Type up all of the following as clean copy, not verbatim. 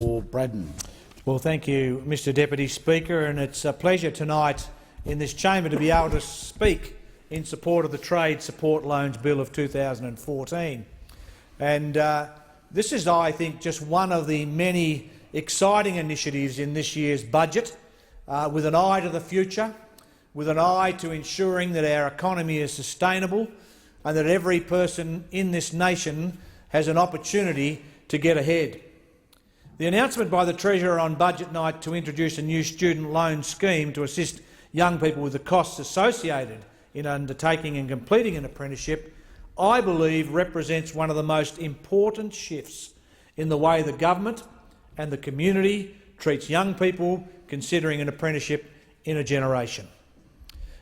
for Braddon. Well, thank you, Mr Deputy Speaker, and it's a pleasure tonight in this chamber to be able to speak in support of the Trade Support Loans Bill of 2014. And this is, I think, just one of the many exciting initiatives in this year's budget, with an eye to the future, with an eye to ensuring that our economy is sustainable and that every person in this nation has an opportunity to get ahead. The announcement by the Treasurer on budget night to introduce a new student loan scheme to assist young people with the costs associated in undertaking and completing an apprenticeship, I believe, represents one of the most important shifts in the way the government and the community treats young people considering an apprenticeship in a generation.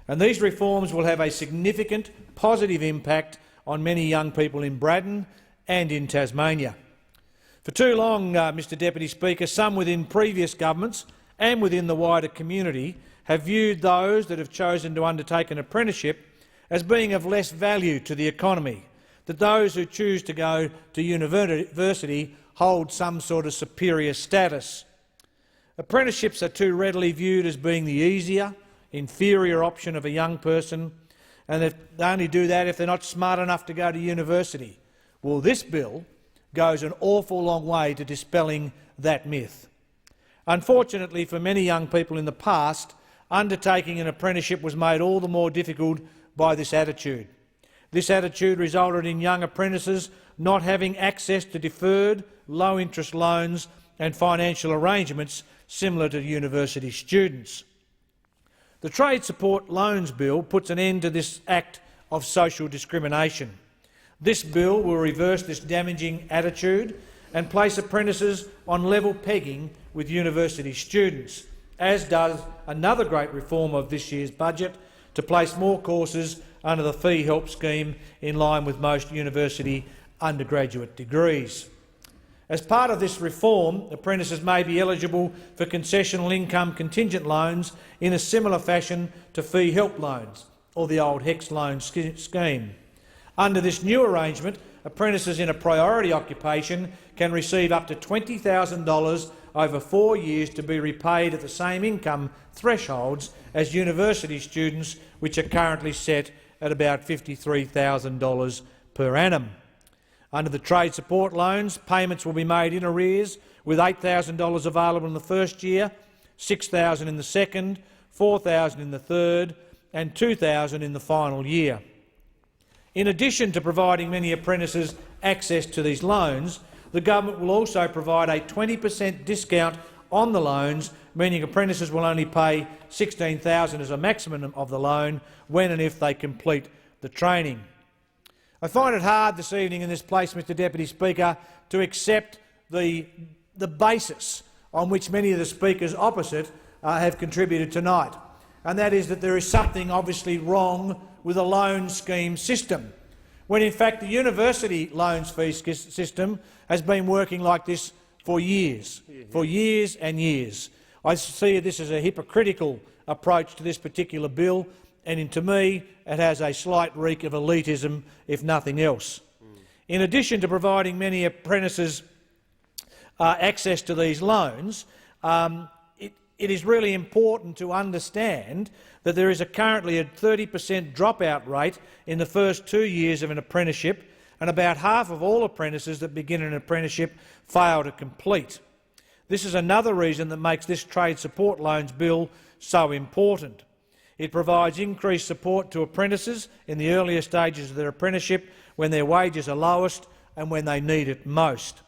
And these reforms will have a significant positive impact on many young people in Braddon and in Tasmania. For too long, Mr Deputy Speaker, some within previous governments and within the wider community have viewed those that have chosen to undertake an apprenticeship as being of less value to the economy, that those who choose to go to university hold some sort of superior status. Apprenticeships are too readily viewed as being the easier, inferior option of a young person, and they only do that if they're not smart enough to go to university. Well, this bill goes an awful long way to dispelling that myth. Unfortunately for many young people in the past, undertaking an apprenticeship was made all the more difficult by this attitude. This attitude resulted in young apprentices not having access to deferred, low-interest loans and financial arrangements similar to university students. The Trade Support Loans Bill puts an end to this act of social discrimination. This bill will reverse this damaging attitude and place apprentices on level pegging with university students, as does another great reform of this year's budget to place more courses under the fee help scheme in line with most university undergraduate degrees. As part of this reform, apprentices may be eligible for concessional income contingent loans in a similar fashion to fee help loans, or the old HECS loan scheme. Under this new arrangement, apprentices in a priority occupation can receive up to $20,000 over 4 years to be repaid at the same income thresholds as university students, which are currently set at about $53,000 per annum. Under the trade support loans, payments will be made in arrears, with $8,000 available in the first year, $6,000 in the second, $4,000 in the third and $2,000 in the final year. In addition to providing many apprentices access to these loans, the government will also provide a 20% discount on the loans, meaning apprentices will only pay $16,000 as a maximum of the loan when and if they complete the training. I find it hard this evening in this place, Mr Deputy Speaker, to accept the basis on which many of the speakers opposite have contributed tonight, and that is that there is something obviously wrong with a loan scheme system, when in fact the university loans fee system has been working like this for years, and years. I see this as a hypocritical approach to this particular bill, and to me it has a slight reek of elitism, if nothing else. In addition to providing many apprentices access to these loans, it is really important to understand that there is currently a 30% dropout rate in the first 2 years of an apprenticeship, and about half of all apprentices that begin an apprenticeship fail to complete. This is another reason that makes this Trade Support Loans Bill so important. It provides increased support to apprentices in the earlier stages of their apprenticeship when their wages are lowest and when they need it most.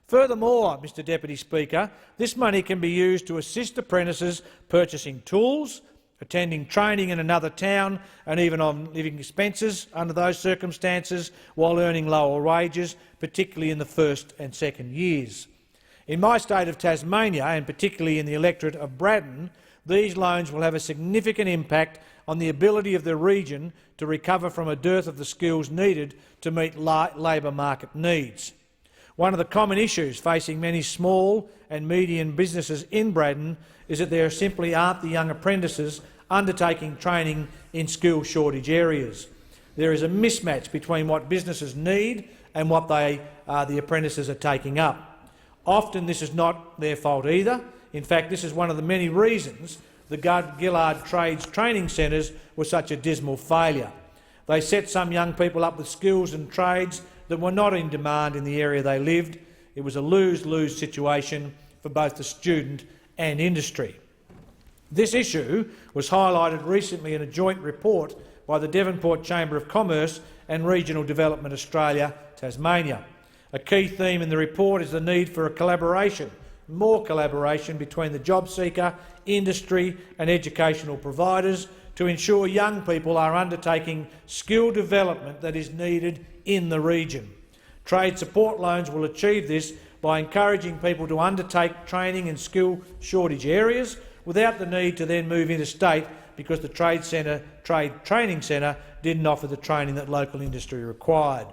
Furthermore, Mr Deputy Speaker, this money can be used to assist apprentices purchasing tools, attending training in another town and even on living expenses under those circumstances while earning lower wages, particularly in the first and second years. In my state of Tasmania, and particularly in the electorate of Braddon, these loans will have a significant impact on the ability of the region to recover from a dearth of the skills needed to meet labour market needs. One of the common issues facing many small and medium businesses in Braddon is that there simply aren't the young apprentices undertaking training in skill shortage areas. There is a mismatch between what businesses need and what the apprentices are taking up. Often this is not their fault either. In fact, this is one of the many reasons the Gillard Trades Training Centres were such a dismal failure. They set some young people up with skills and trades that were not in demand in the area they lived. It was a lose-lose situation for both the student and industry. This issue was highlighted recently in a joint report by the Devonport Chamber of Commerce and Regional Development Australia, Tasmania. A key theme in the report is the need for more collaboration between the job seeker, industry and educational providers to ensure young people are undertaking skill development that is needed in the region. Trade support loans will achieve this by encouraging people to undertake training in skill shortage areas without the need to then move interstate because the trade training centre didn't offer the training that local industry required.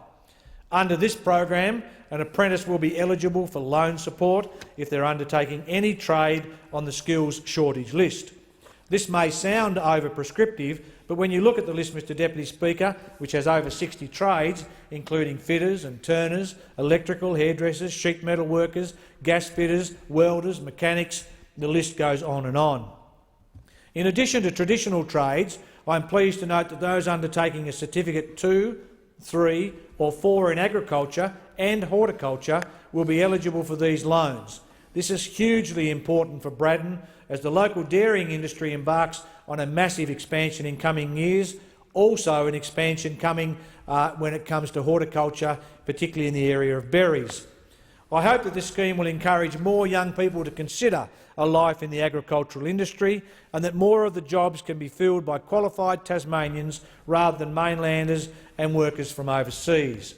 Under this program, an apprentice will be eligible for loan support if they're undertaking any trade on the skills shortage list. This may sound over-prescriptive, but when you look at the list, Mr Deputy Speaker, which has over 60 trades, including fitters and turners, electrical, hairdressers, sheet metal workers, gas fitters, welders, mechanics, the list goes on and on. In addition to traditional trades, I am pleased to note that those undertaking a Certificate 2, 3 or 4 in agriculture and horticulture will be eligible for these loans. This is hugely important for Braddon as the local dairying industry embarks on a massive expansion in coming years, also an expansion coming when it comes to horticulture, particularly in the area of berries. I hope that this scheme will encourage more young people to consider a life in the agricultural industry and that more of the jobs can be filled by qualified Tasmanians rather than mainlanders and workers from overseas.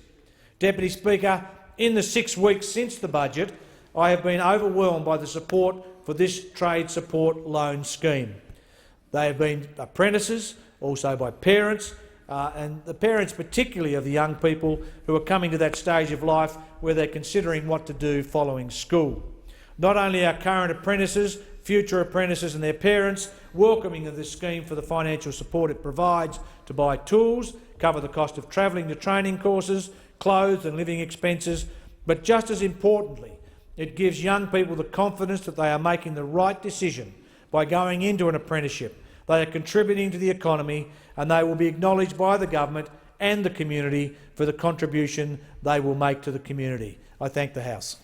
Deputy Speaker, in the 6 weeks since the budget, I have been overwhelmed by the support for this trade support loan scheme. They have been apprentices, also by parents, and the parents particularly of the young people who are coming to that stage of life where they're considering what to do following school. Not only are current apprentices, future apprentices and their parents welcoming of this scheme for the financial support it provides to buy tools, cover the cost of travelling to training courses, clothes and living expenses, but just as importantly, it gives young people the confidence that they are making the right decision by going into an apprenticeship. They are contributing to the economy and they will be acknowledged by the government and the community for the contribution they will make to the community. I thank the House.